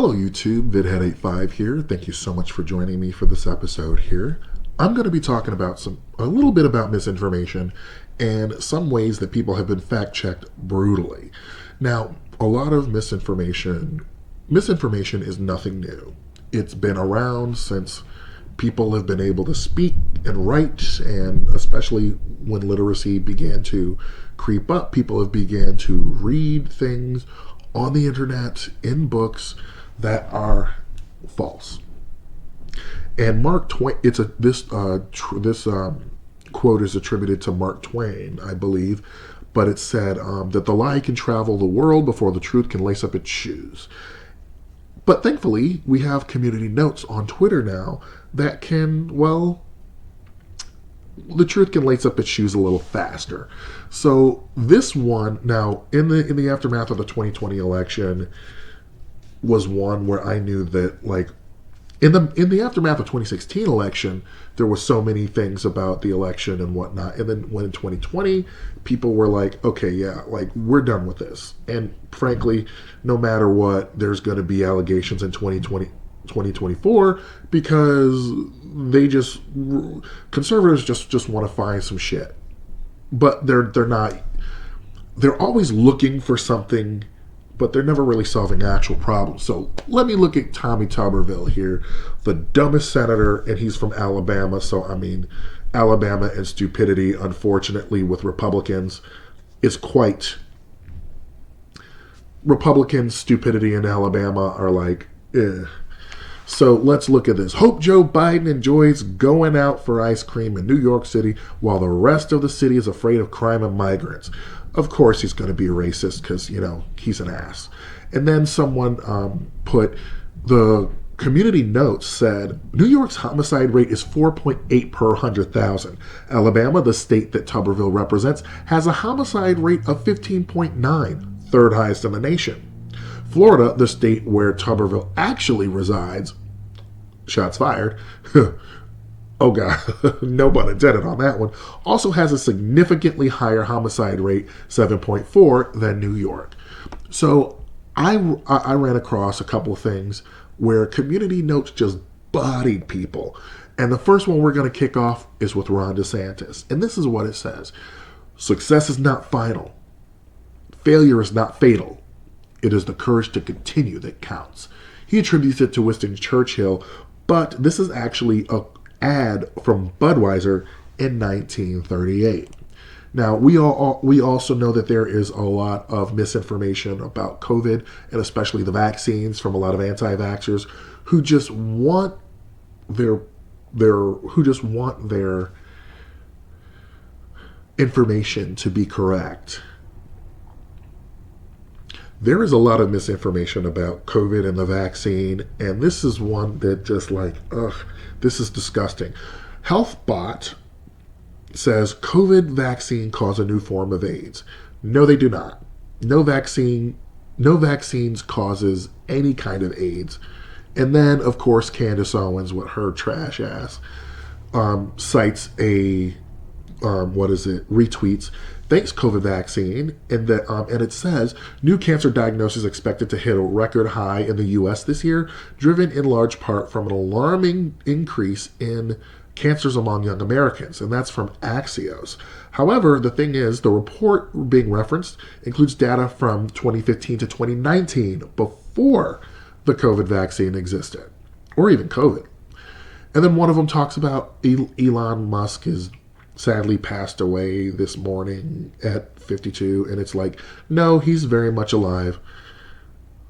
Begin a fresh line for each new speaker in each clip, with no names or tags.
Hello YouTube, VidHead85 here. Thank you so much for joining me for this episode here. I'm going to be talking about a little bit about misinformation and some ways that people have been fact-checked brutally. Now, a lot of misinformation is nothing new. It's been around since people have been able to speak and write, and especially when literacy began to creep up, people have began to read things on the internet, in books, that are false. And Mark Twain, this quote is attributed to Mark Twain, I believe, but it said that the lie can travel the world before the truth can lace up its shoes. But thankfully, we have community notes on Twitter now that can, well, the truth can lace up its shoes a little faster. So this one, now, in the aftermath of the 2020 election, was one where I knew that, like, in the aftermath of 2016 election, there were so many things about the election and whatnot. And then when in 2020, people were like, okay, yeah, like, we're done with this. And frankly, no matter what, there's going to be allegations in 2024 because conservatives just want to find some shit. But they're always looking for something, but they're never really solving actual problems. So let me look at Tommy Tuberville here, the dumbest senator, and he's from Alabama. So, I mean, Alabama and stupidity, unfortunately, with Republicans is quite... Republican stupidity in Alabama are like, eh. So let's look at this. Hope Joe Biden enjoys going out for ice cream in New York City while the rest of the city is afraid of crime and migrants. Of course he's going to be a racist because, he's an ass. And then someone put, the community notes said, New York's homicide rate is 4.8 per 100,000. Alabama, the state that Tuberville represents, has a homicide rate of 15.9, third highest in the nation. Florida, the state where Tuberville actually resides, shots fired, oh God, no pun intended on that one, also has a significantly higher homicide rate, 7.4, than New York. So I ran across a couple of things where community notes just bodied people. And the first one we're going to kick off is with Ron DeSantis. And this is what it says. Success is not final. Failure is not fatal. It is the courage to continue that counts. He attributes it to Winston Churchill, but this is actually an ad from Budweiser in 1938. Now, we also know that there is a lot of misinformation about COVID, and especially the vaccines, from a lot of anti-vaxxers who just want their information to be correct. There is a lot of misinformation about COVID and the vaccine, and this is one that just like, this is disgusting. HealthBot says COVID vaccine cause a new form of AIDS. No, they do not. No vaccines causes any kind of AIDS. And then, of course, Candace Owens, with her trash ass, cites retweets, thanks COVID vaccine, and it says, new cancer diagnosis expected to hit a record high in the U.S. this year, driven in large part from an alarming increase in cancers among young Americans, and that's from Axios. However, the thing is, the report being referenced includes data from 2015 to 2019, before the COVID vaccine existed, or even COVID. And then one of them talks about Elon Musk is sadly passed away this morning at 52, and it's like, no, he's very much alive.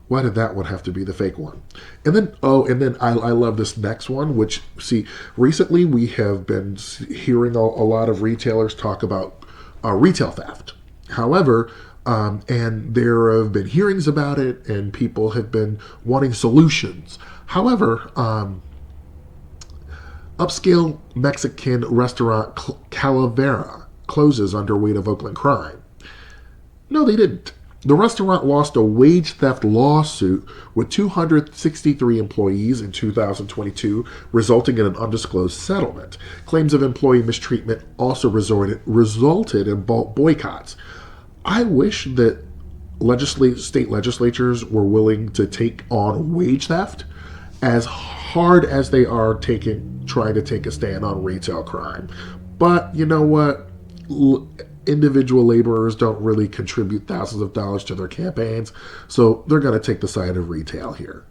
Why did that one have to be the fake one? And then I love this next one, which, see, recently we have been hearing a lot of retailers talk about retail theft. However, and there have been hearings about it, and people have been wanting solutions. However, upscale Mexican restaurant Calavera closes under weight of Oakland crime. No, they didn't. The restaurant lost a wage theft lawsuit with 263 employees in 2022, resulting in an undisclosed settlement. Claims of employee mistreatment also resulted in boycotts. I wish that state legislatures were willing to take on wage theft as hard as they are trying to take a stand on retail crime. But you know what? Individual laborers don't really contribute thousands of dollars to their campaigns, so they're going to take the side of retail here.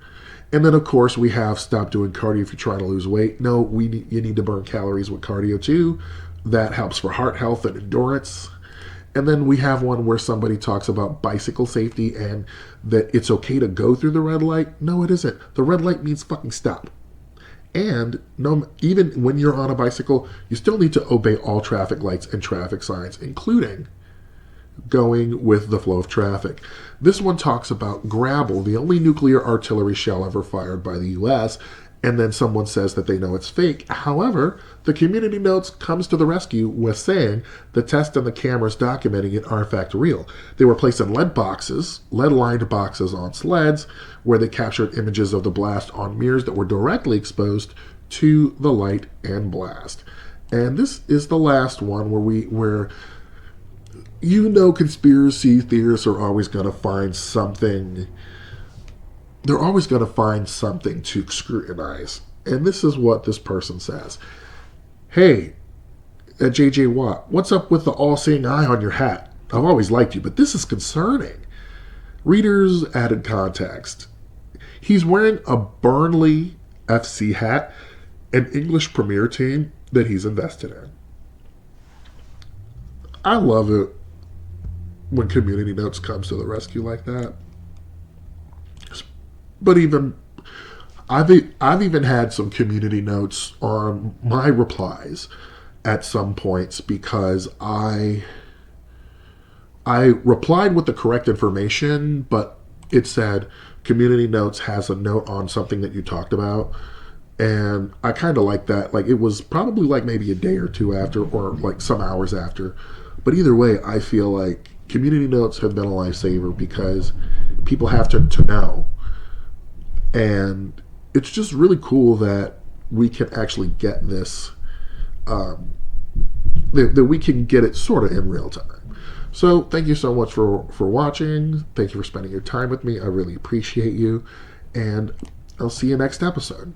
And then, of course, we have stop doing cardio if you're trying to lose weight. No, you need to burn calories with cardio too. That helps for heart health and endurance. And then we have one where somebody talks about bicycle safety and that it's okay to go through the red light. No, it isn't. The red light means fucking stop. And even when you're on a bicycle, you still need to obey all traffic lights and traffic signs, including going with the flow of traffic. This one talks about Grapple, the only nuclear artillery shell ever fired by the U.S., and then someone says that they know it's fake. However, the community notes comes to the rescue with saying the test and the cameras documenting it are in fact real. They were placed in lead-lined boxes on sleds, where they captured images of the blast on mirrors that were directly exposed to the light and blast. And this is the last one where conspiracy theorists are always going to find something. They're always going to find something to scrutinize. And this is what this person says. Hey, JJ Watt, what's up with the all-seeing eye on your hat? I've always liked you, but this is concerning. Readers added context. He's wearing a Burnley FC hat, an English Premier team that he's invested in. I love it when community notes comes to the rescue like that. But I've even had some community notes on my replies at some points because I replied with the correct information, but it said community notes has a note on something that you talked about. And I kind of like that. Like, it was probably like maybe a day or two after, or like some hours after. But either way, I feel like community notes have been a lifesaver because people have to know. And it's just really cool that we can actually get this, that we can get it sort of in real time. So thank you so much for watching. Thank you for spending your time with me. I really appreciate you. And I'll see you next episode.